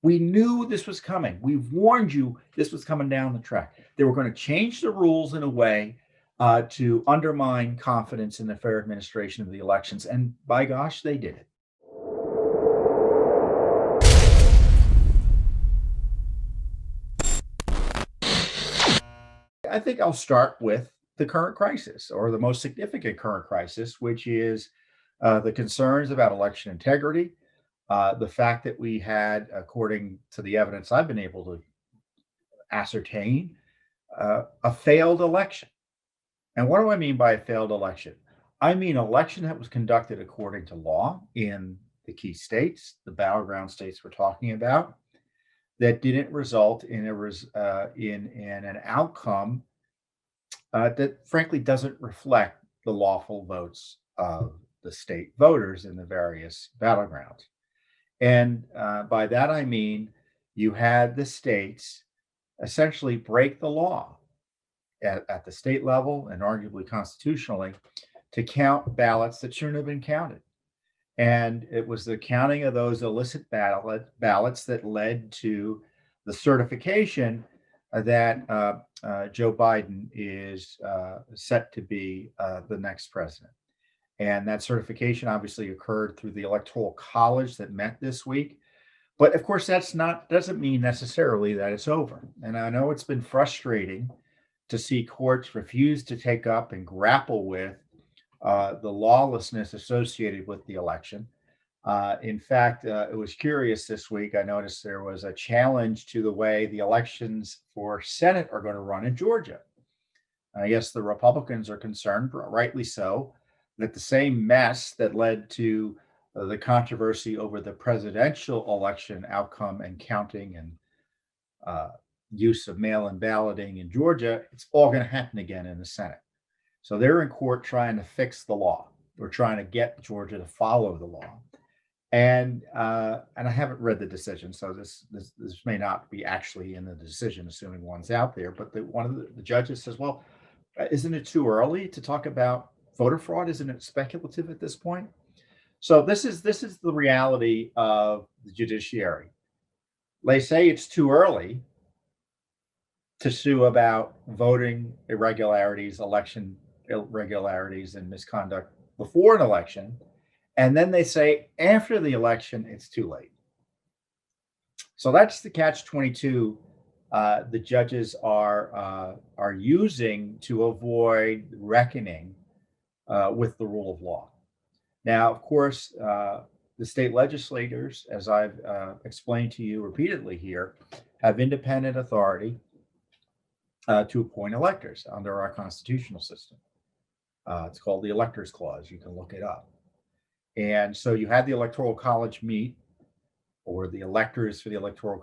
We knew this was coming. We warned you this was coming down the track. They were going to change the rules in a way to undermine confidence in the fair administration of the elections. And by gosh, they did it. I think I'll start with the current crisis, or the most significant current crisis, which is the concerns about election integrity, the fact that we had, according to the evidence I've been able to ascertain, a failed election. And what do I mean by a failed election? I mean an election that was conducted according to law in the key states, the battleground states we're talking about, that didn't result in in an outcome that frankly doesn't reflect the lawful votes of the state voters in the various battlegrounds. And by that I mean you had the states essentially break the law at the state level and arguably constitutionally to count ballots that shouldn't have been counted. And it was the counting of those illicit ballots that led to the certification that Joe Biden is set to be the next president. And that certification obviously occurred through the Electoral College that met this week. But of course, doesn't mean necessarily that it's over. And I know it's been frustrating to see courts refuse to take up and grapple with the lawlessness associated with the election. In fact, it was curious this week. I noticed there was a challenge to the way the elections for Senate are going to run in Georgia. I guess the Republicans are concerned, rightly so, that the same mess that led to the controversy over the presidential election outcome and counting and use of mail-in balloting in Georgia, it's all going to happen again in the Senate. So they're in court trying to fix the law. We're trying to get Georgia to follow the law. And I haven't read the decision, so this may not be actually in the decision, assuming one's out there. But one of the judges says, "Well, isn't it too early to talk about voter fraud? Isn't it speculative at this point?" So this is the reality of the judiciary. They say it's too early to sue about voting irregularities, election irregularities, and misconduct before an election. And then they say after the election, it's too late. So that's the catch-22 the judges are using to avoid reckoning with the rule of law. Now, of course, the state legislators, as I've explained to you repeatedly here, have independent authority to appoint electors under our constitutional system. It's called the Electors Clause. You can look it up. And so you had the Electoral College meet, or the electors for the Electoral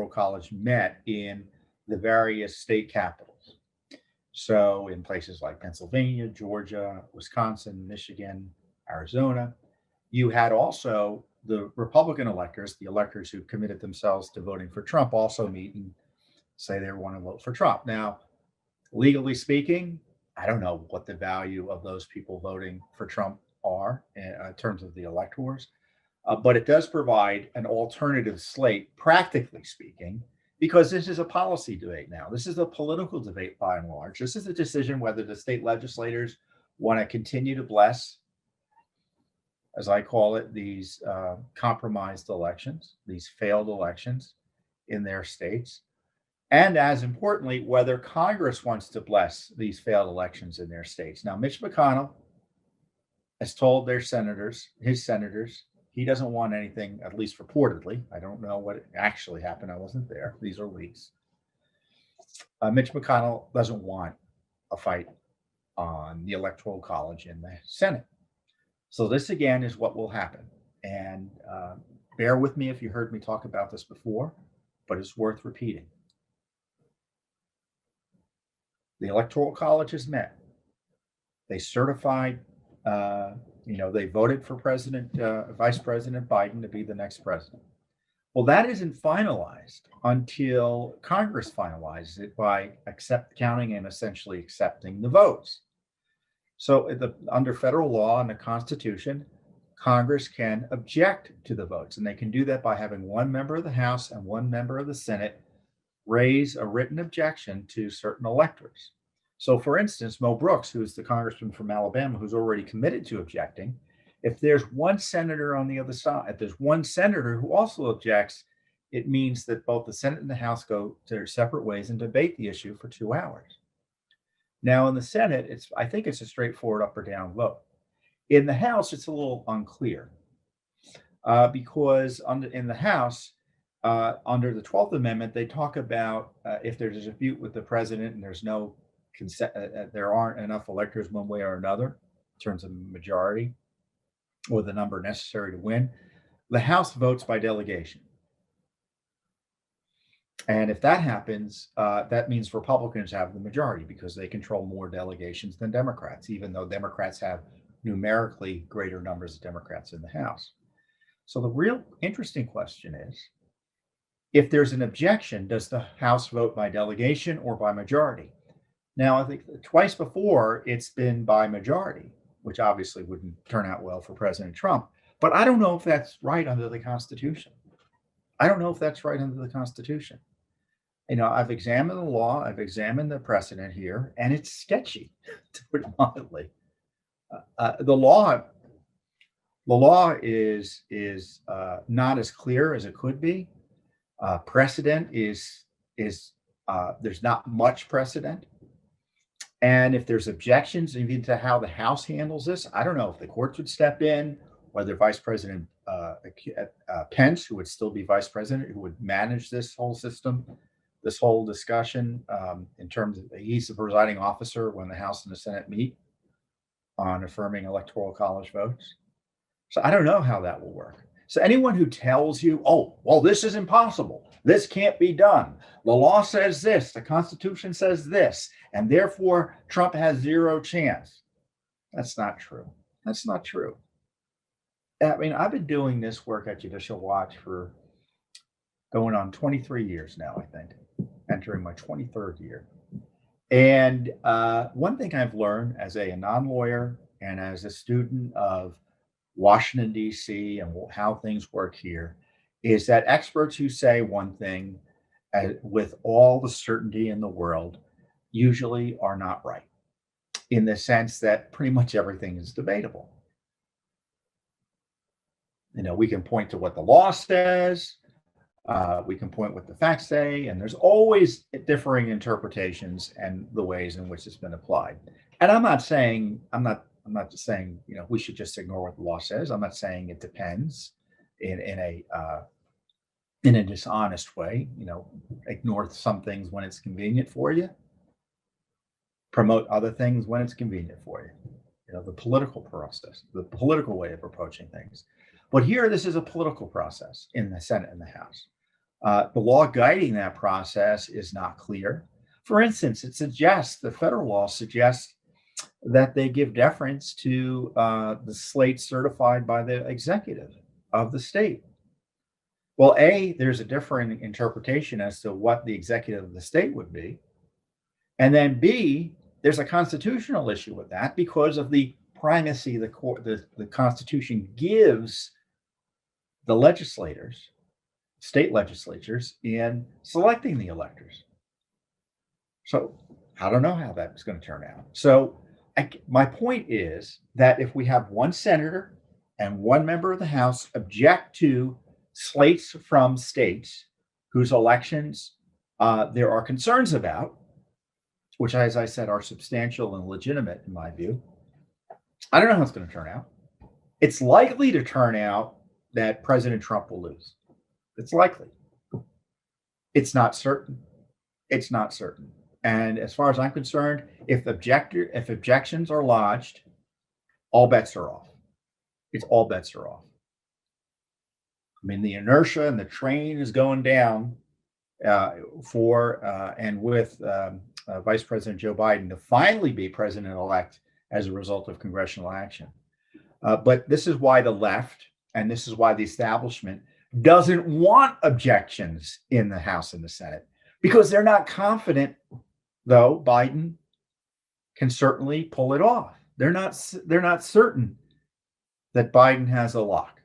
College met in the various state capitals. So in places like Pennsylvania, Georgia, Wisconsin, Michigan, Arizona, you had also the Republican electors, the electors who committed themselves to voting for Trump, also meet and say they want to vote for Trump. Now, legally speaking, I don't know what the value of those people voting for Trump are in terms of the electors, but it does provide an alternative slate, practically speaking, because this is a policy debate now. This is a political debate by and large. This is a decision whether the state legislators want to continue to bless, as I call it, these compromised elections, these failed elections in their states. And as importantly, whether Congress wants to bless these failed elections in their states. Now, Mitch McConnell has told his senators, he doesn't want anything, at least reportedly. I don't know what actually happened. I wasn't there. These are leaks. Mitch McConnell doesn't want a fight on the Electoral College in the Senate. So this, again, is what will happen. And bear with me if you heard me talk about this before, but it's worth repeating. The Electoral College has met. They certified, they voted for Vice President Biden to be the next president. Well, that isn't finalized until Congress finalizes it by counting and essentially accepting the votes. So under federal law and the Constitution, Congress can object to the votes, and they can do that by having one member of the House and one member of the Senate raise a written objection to certain electors. So, for instance, Mo Brooks, who's the congressman from Alabama, who's already committed to objecting, if there's one senator on the other side, if there's one senator who also objects, it means that both the Senate and the House go their separate ways and debate the issue for 2 hours. Now, in the Senate, I think it's a straightforward up or down vote. In the House, it's a little unclear because in the House, under the 12th Amendment, they talk about if there's a dispute with the president and there's no consent, there aren't enough electors one way or another in terms of majority or the number necessary to win, the House votes by delegation. And if that happens, that means Republicans have the majority because they control more delegations than Democrats, even though Democrats have numerically greater numbers of Democrats in the House. So the real interesting question is, if there's an objection, does the House vote by delegation or by majority? Now, I think twice before it's been by majority, which obviously wouldn't turn out well for President Trump. But I don't know if that's right under the Constitution. I don't know if that's right under the Constitution. I've examined the law, I've examined the precedent here, and it's sketchy, to put it mildly. The law is not as clear as it could be. Precedent is there's not much precedent, and if there's objections even to how the House handles this, I don't know if the courts would step in, whether Vice President Pence, who would still be vice president, who would manage this whole system, this whole discussion in terms of he's the presiding officer when the House and the Senate meet on affirming electoral college votes. So I don't know how that will work. So anyone who tells you, oh, well, this is impossible, this can't be done, the law says this, the Constitution says this, and therefore Trump has zero chance. That's not true. That's not true. I mean, I've been doing this work at Judicial Watch for going on 23 years now, I think, entering my 23rd year. And one thing I've learned as a non-lawyer and as a student of Washington, D.C. and how things work here is that experts who say one thing with all the certainty in the world usually are not right, in the sense that pretty much everything is debatable. We can point to what the law says, we can point what the facts say, and there's always differing interpretations and the ways in which it's been applied. And I'm not just saying, we should just ignore what the law says. I'm not saying it depends in a dishonest way. Ignore some things when it's convenient for you, promote other things when it's convenient for you. The political process, the political way of approaching things. But here, this is a political process in the Senate and the House. The law guiding that process is not clear. For instance, the federal law suggests that they give deference to the slate certified by the executive of the state. Well, there's a different interpretation as to what the executive of the state would be. And then B, there's a constitutional issue with that because of the primacy the Constitution gives the legislators, state legislatures, in selecting the electors. So I don't know how that's going to turn out. So my point is that if we have one senator and one member of the House object to slates from states whose elections there are concerns about, which, as I said, are substantial and legitimate in my view, I don't know how it's going to turn out. It's likely to turn out that President Trump will lose. It's likely. It's not certain. It's not certain. And as far as I'm concerned, if objections are lodged, all bets are off. It's all bets are off. I mean, the inertia and the train is going down and with Vice President Joe Biden to finally be president-elect as a result of congressional action. But this is why the left, and this is why the establishment doesn't want objections in the House and the Senate, because they're not confident, though Biden can certainly pull it off. They're not certain that Biden has a lock.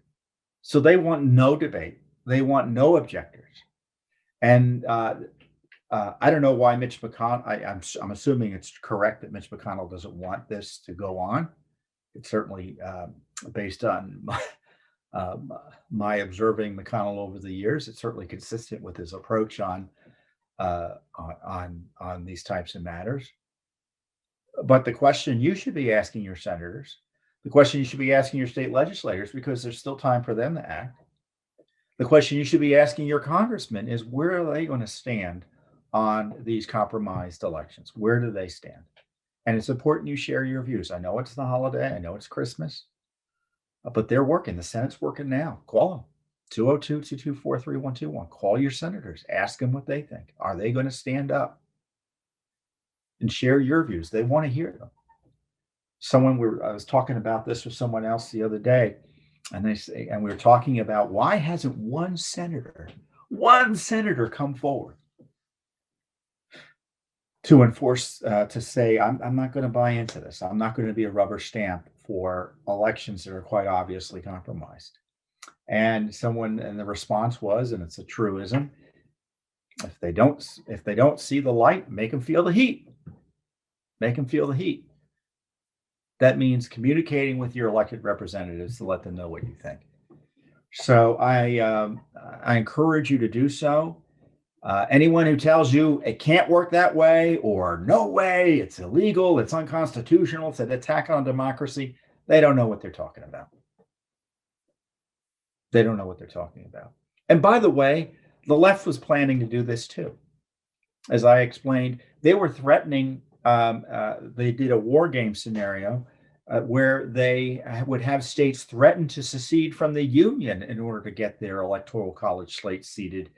So they want no debate. They want no objectors. And I don't know why Mitch McConnell. I'm assuming it's correct that Mitch McConnell doesn't want this to go on. It's certainly based on um, my observing McConnell over the years. It's certainly consistent with his approach on these types of matters. But the question you should be asking your senators, the question you should be asking your state legislators, because there's still time for them to act. The question you should be asking your congressmen is, where are they going to stand on these compromised elections? Where do they stand? And it's important you share your views. I know it's the holiday. I know it's Christmas, but they're working. The Senate's working now. Call them. 202-224-3121. Call your senators. Ask them what they think. Are they going to stand up and share your views? They want to hear them. I was talking about this with someone else the other day, and we were talking about, why hasn't one senator come forward to enforce, to say, I'm not going to buy into this. I'm not going to be a rubber stamp for elections that are quite obviously compromised. And the response was, and it's a truism, if they don't see the light, make them feel the heat. Make them feel the heat. That means communicating with your elected representatives to let them know what you think. So I encourage you to do so. Anyone who tells you it can't work that way, or no way, it's illegal, it's unconstitutional, it's an attack on democracy, they don't know what they're talking about. They don't know what they're talking about. And by the way, the left was planning to do this too. As I explained, they were threatening, they did a war game scenario where they would have states threaten to secede from the Union in order to get their electoral college slate seated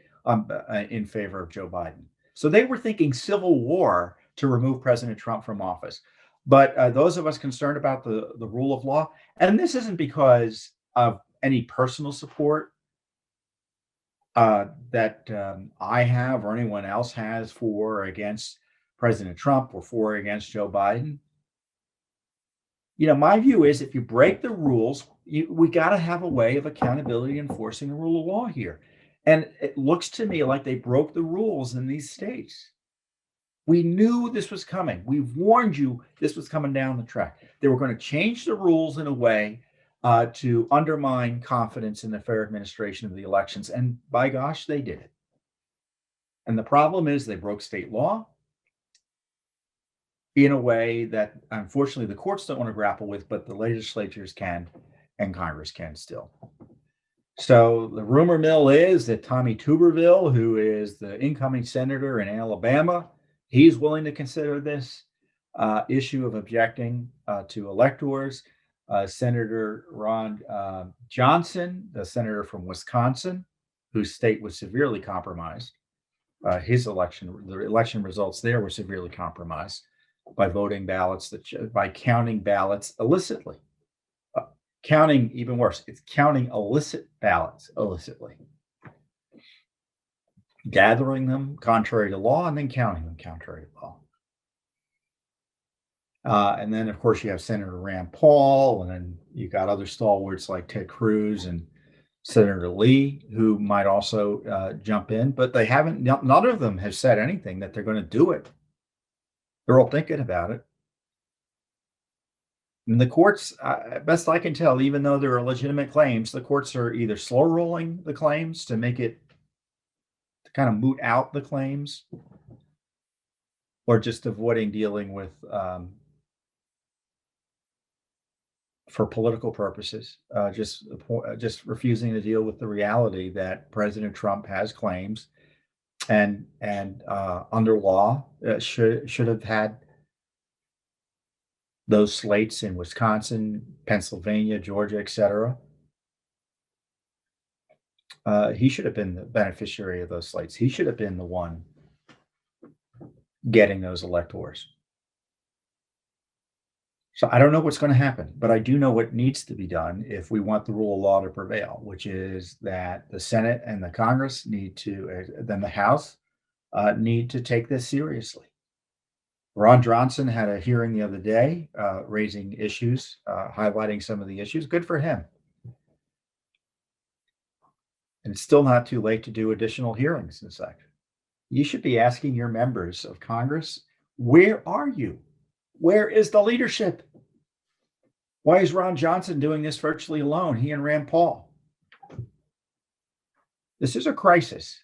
in favor of Joe Biden. So they were thinking civil war to remove President Trump from office. But those of us concerned about the rule of law, and this isn't because of any personal support that I have or anyone else has for or against President Trump or for or against Joe Biden. My view is, if you break the rules, we got to have a way of accountability enforcing the rule of law here. And it looks to me like they broke the rules in these states. We knew this was coming. We warned you this was coming down the track. They were going to change the rules in a way to undermine confidence in the fair administration of the elections. And by gosh, they did it. And the problem is, they broke state law in a way that, unfortunately, the courts don't want to grapple with, but the legislatures can, and Congress can still. So the rumor mill is that Tommy Tuberville, who is the incoming senator in Alabama, he's willing to consider this issue of objecting to electors. Senator Ron Johnson, the senator from Wisconsin, whose state was severely compromised. The election results there were severely compromised by by counting ballots illicitly. Counting, even worse, it's counting illicit ballots illicitly. Gathering them contrary to law and then counting them contrary to law. And then, of course, you have Senator Rand Paul, and then you got other stalwarts like Ted Cruz and Senator Lee, who might also jump in, but they haven't. None of them have said anything that they're going to do it. They're all thinking about it. And the courts, best I can tell, even though there are legitimate claims, the courts are either slow rolling the claims to make it, to kind of moot out the claims, or just avoiding dealing with, for political purposes, just refusing to deal with the reality that President Trump has claims, and under law should have had those slates in Wisconsin, Pennsylvania, Georgia, etc. He should have been the beneficiary of those slates. He should have been the one getting those electors. So I don't know what's going to happen, but I do know what needs to be done if we want the rule of law to prevail, which is that the Senate and the Congress need to, then the House need to take this seriously. Ron Johnson had a hearing the other day, raising issues, highlighting some of the issues. Good for him. And it's still not too late to do additional hearings in fact. You should be asking your members of Congress, where are you? Where is the leadership? Why is Ron Johnson doing this virtually alone? He and Rand Paul. This is a crisis.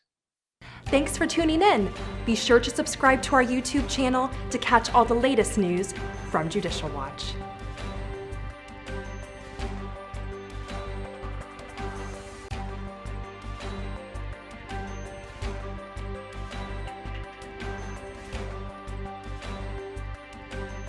Thanks for tuning in. Be sure to subscribe to our YouTube channel to catch all the latest news from Judicial Watch.